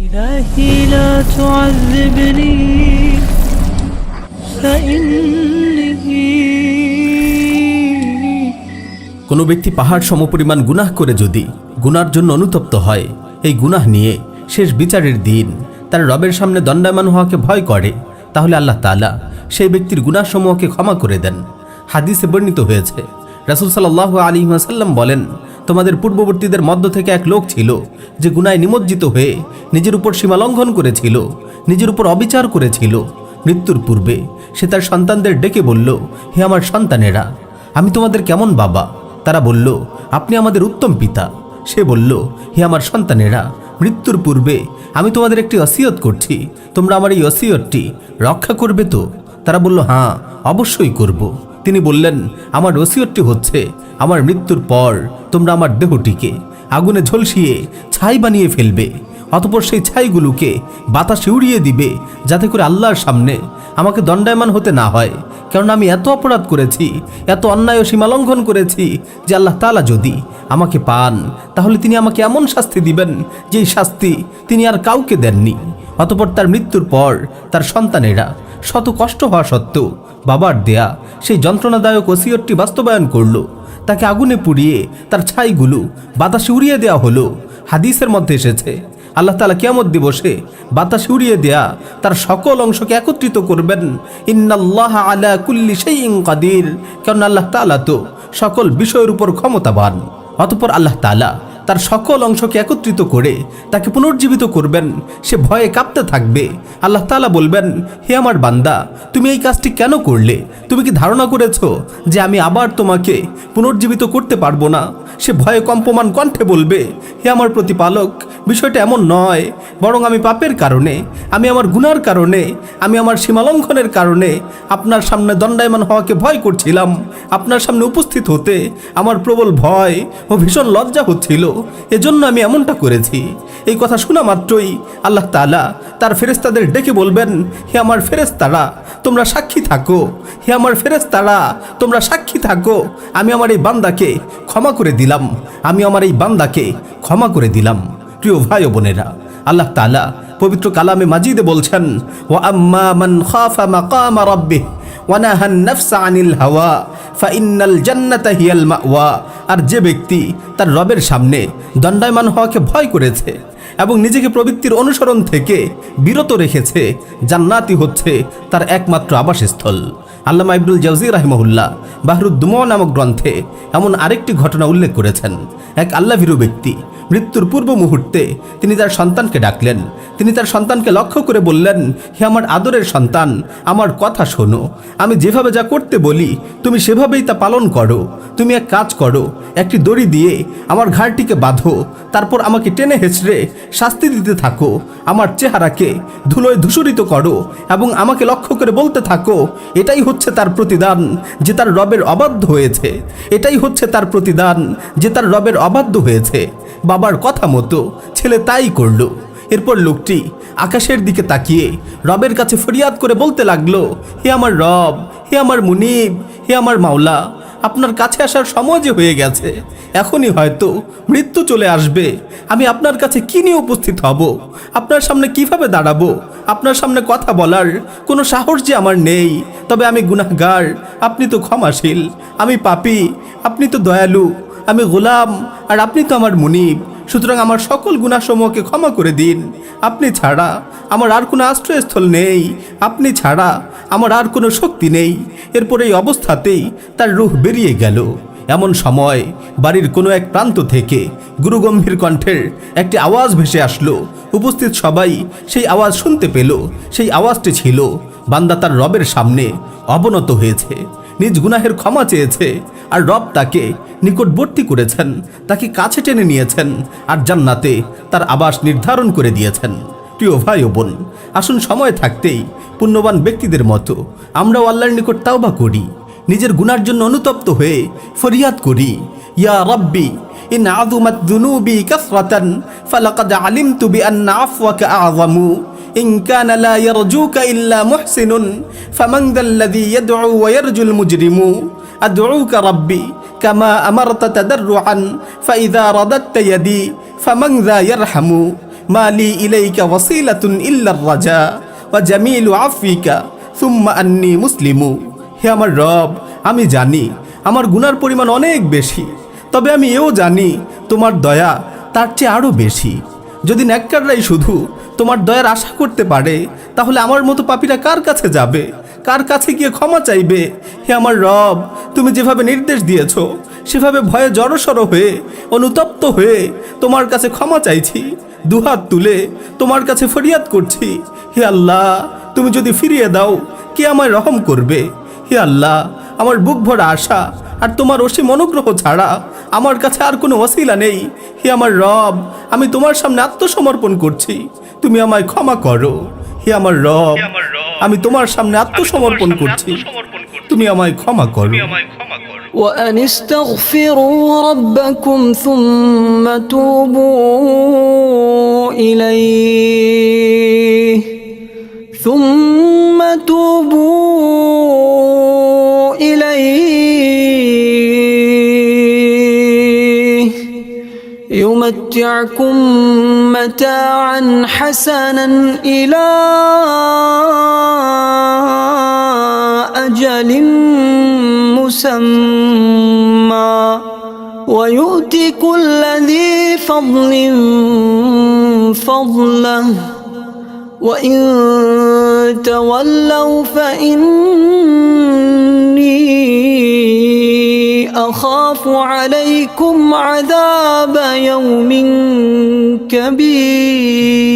إلهي لا تعذبني فإني কোনো ব্যক্তি পাহাড় সমপরিমাণ গুনাহ করে যদি গুনার জন্য অনুতপ্ত হয়, এই গুনাহ নিয়ে শেষ বিচারের দিন তার রবের সামনে দণ্ডায়মান হওয়াকে ভয় করে, তাহলে আল্লাহ তাআলা সেই ব্যক্তির গুনাহসমূহকে ক্ষমা করে দেন। হাদিসে বর্ণিত হয়েছে, রাসূল সাল্লাল্লাহু আলাইহি ওয়াসাল্লাম বলেন, তোমাদের পূর্ববর্তীদের মধ্য থেকে এক লোক ছিল যে গুনায় নিমজ্জিত হয়ে নিজের উপর সীমা লঙ্ঘন করেছিল, নিজের উপর অবিচার করেছিল। মৃত্যুর পূর্বে সে তার সন্তানদের ডেকে বলল, হে আমার সন্তানেরা, আমি তোমাদের কেমন বাবা? তারা বলল, আপনি আমাদের উত্তম পিতা। সে বলল, হে আমার সন্তানেরা, মৃত্যুর পূর্বে আমি তোমাদের একটি ওসিয়ত করছি, তোমরা আমার এই ওসিয়তটি রক্ষা করবে তো? তারা বলল, হ্যাঁ, অবশ্যই করব। তিনি বললেন, আমার ওসিয়তটি হচ্ছে, আমার মৃত্যুর পর তোমরা আমার দেহটিকে আগুনে ঝলসিয়ে ছাই বানিয়ে ফেলবে, অতঃপর সেই ছাইগুলোকে বাতাসে উড়িয়ে দিবে, যাতে করে আল্লাহর সামনে আমাকে দণ্ডায়মান হতে না হয়। কারণ আমি এত অপরাধ করেছি, এত অন্যায় ও সীমালঙ্ঘন করেছি যে আল্লাহ তাআলা যদি আমাকে পান, তাহলে তিনি আমাকে এমন শাস্তি দিবেন যেই শাস্তি তিনি আর কাউকে দেননি। অতঃপর তার মৃত্যুর পর তার সন্তানেরা শত কষ্ট হওয়া সত্ত্বেও বাবার দেয়া সেই যন্ত্রণাদায়ক ওসিয়তটি বাস্তবায়ন করলো। তাকে আগুনে পুড়িয়ে তার ছাইগুলো বাতাসে উড়িয়ে দেওয়া হলো। হাদিসের মধ্যে এসেছে, আল্লাহ তাআলা কিয়ামত দিবসে বাতাসে উড়িয়ে দেয়া তার সকল অংশকে একত্রিত করবেন। ইন্নাল্লাহা আলা কুল্লি শাইইন কাদির, কারণ আল্লাহ তাআলা তো সকল বিষয়ের উপর ক্ষমতাবান। অতঃপর আল্লাহ তাআলা তার সকল অংশকে একত্রিত করে তাকে পুনর্জীবিত করবেন। সে ভয়ে কাঁপতে থাকবে। আল্লাহ তাআলা বলবেন, হে আমার বান্দা, তুমি এই কাজটি কেন করলে? তুমি কি ধারণা করেছো যে আমি আবার তোমাকে পুনর্জীবিত করতে পারবো না? সে ভয়ে কম্পমান কণ্ঠে বলবে, হে আমার প্রতিপালক, বিষয়টা এমন নয়, বরং আমি পাপের কারণে, আমি আমার গুনার কারণে, আমি আমার সীমালঙ্ঘনের কারণে আপনার সামনে দণ্ডায়মান হওয়াকে ভয় করছিলাম। আপনার সামনে উপস্থিত হতে আমার প্রবল ভয় ও ভীষণ লজ্জা হচ্ছিল, এজন্য আমি এমনটা করেছি। এই কথা শোনা মাত্রই আল্লাহ তাআলা তার ফেরেশতাদের ডেকে বলবেন, হে আমার ফেরেশতারা, তোমরা সাক্ষী থাকো। হে আমার ফেরেশতারা, তোমরা সাক্ষী থাকো। আমি আমার এই বান্দাকে ক্ষমা করে দিলাম, আমি আমার এই বান্দাকে ক্ষমা করে দিলাম। প্রিয় ভাই ও বোনেরা, আল্লাহ তাআলা পবিত্র কালামে মাজিদে বলছেন, ওয়া আম্মা মান খাফা মাকামা রাব্বিহি ওয়া নাহান নাফসা আনিল হাওয়া ফাইন্নাল জান্নাতা হিয়াল মাওয়া। আর যে ব্যক্তি তার রবের সামনে দণ্ডায়মান হওয়াকে ভয় করেছে এবং নিজেকে প্রবৃত্তির অনুসরণ থেকে বিরত রেখেছে, জান্নাতই হচ্ছে তার একমাত্র আবাসস্থল। আল্লামা ইবনুল জাওজি রাহিমাহুল্লাহ বাহরুদ্দুমা নামক গ্রন্থে এমন আরেকটি ঘটনা উল্লেখ করেছেন। এক আল্লাহভীরু ব্যক্তি মৃত্যুর পূর্ব মুহূর্তে তিনি তার সন্তানকে ডাকলেন। তিনি তার সন্তানকে লক্ষ্য করে বললেন, হে আমার আদরের সন্তান, আমার কথা শোনো। আমি যেভাবে যা করতে বলি তুমি সেভাবেই তা পালন করো। তুমি এক কাজ করো, একটি দড়ি দিয়ে আমার ঘাড়টিকে বাঁধো, তারপর আমাকে টেনে হেঁচড়ে শাস্তি দিতে থাকো। আমার চেহারাকে ধুলোয় ধূসরিত করো এবং আমাকে লক্ষ্য করে বলতে থাকো, এটাই হচ্ছে তার প্রতিদান যে তার রবের অবাধ্য হয়েছে। এটাই হচ্ছে তার প্রতিদান যে তার রবের অবাধ্য হয়েছে। বাবার কথা মতো ছেলে তাই করল। এরপর লোকটি আকাশের দিকে তাকিয়ে রবের কাছে ফরিয়াদ করে বলতে লাগলো, হে আমার রব, হে আমার মুনিব, হে আমার মাওলা, আপনার কাছে আসার সময় যে হয়ে গেছে, এখনই হয়তো মৃত্যু চলে আসবে। আমি আপনার কাছে কি নিয়ে উপস্থিত হব? আপনার সামনে কিভাবে দাঁড়াবো? আপনার সামনে কথা বলার কোনো সাহস যে আমার নেই। তবে আমি গুনাহগার, আপনি তো ক্ষমাশীল। আমি পাপী, আপনি তো দয়ালু। আমি গোলাম, আর আপনি তো আমার মুনিব। সুতরাং আমার সকল গুনাহসমূহকে ক্ষমা করে দিন। আপনি ছাড়া আমার আর কোনো আশ্রয়স্থল নেই, আপনি ছাড়া আমার আর কোনো শক্তি নেই। এরপর এই অবস্থাতেই তার রূহ বেরিয়ে গেল। এমন সময় বাড়ির কোনো এক প্রান্ত থেকে গুরুগম্ভীর কণ্ঠের একটি আওয়াজ ভেসে আসলো। উপস্থিত সবাই সেই আওয়াজ শুনতে পেল। সেই আওয়াজটি ছিল, বান্দা তার রবের সামনে অবনত হয়েছে, নিজ গুনাহের ক্ষমা চেয়েছে, আর রব তাকে নিকটবর্তী করেছেন, তাকে কাছে টেনে নিয়েছেন, আর জান্নাতে তার আবাস নির্ধারণ করে দিয়েছেন। প্রিয় ভাই ও বোন, আসুন সময় থাকতেই পুণ্যবান ব্যক্তিদের মতো আমরাও আল্লাহর নিকট তাওবা করি, নিজের গুনার জন্য অনুতপ্ত হয়ে ফরিয়াদ করি, ইয়া রাব্বি ইন আযুমাত যুনুবি কাসরাতান ফালাকাদ আলিমতু বিআন্না আফওয়াকা আযমু ইন কানা লা ইয়ারজুকা ইল্লা মুহসিনুন ফামান যাল্লাযী ইয়াদউ ওয়া ইয়ারজুল মুজরিমু আদউকা রাব্বি কামা আমারতা তাদাররুআন ফাইযা রাদাত্তা ইয়াদি ফামান যা ইয়ারহামু মালি ইলাইকা ওয়াসিলাতুন ইল্লার রাজা ওয়া জামিলু আফিকা সুম্মা আন্নী মুসলিমু। হে আমার রব, আমি জানি আমার গুনার পরিমাণ অনেক বেশি, তবে আমি এও জানি তোমার দয়া তার চেয়ে আরও বেশি। যদি নেককাররাই শুধু তোমার দয়ার আশা করতে পারে, তাহলে আমার মতো পাপীরা কার কাছে যাবে, কার কাছে গিয়ে ক্ষমা চাইবে? হে আমার রব, তুমি যেভাবে নির্দেশ দিয়েছো সেভাবে ভয়ে জড়সড় হয়ে অনুতপ্ত হয়ে তোমার কাছে ক্ষমা চাইছি, দুহাত তুলে তোমার কাছে ফরিয়াদ করছি। হে আল্লাহ, তুমি যদি ফিরিয়ে দাও কে আমায় রহম করবে? হে আল্লাহ, আমার বুক ভরা আশা আর তোমার অসীম অনুগ্রহ ছাড়া আমার কাছে আর কোনো ওসিলা নেই। হে আমার রব, আমি তোমার সামনে আত্মসমর্পণ করছি, তুমি আমায় ক্ষমা করো। হে আমার রব, আমি তোমার সামনে আত্মসমর্পণ করছি, তুমি আমায় ক্ষমা করো। وأن استغفروا ربكم ثم توبوا إليه يمتعكم متاعا حسنا إلى أجل مسمى ويؤتي كل ذي فضل فضله وإن تولوا فإني أخاف عليكم عذاب يوم كبير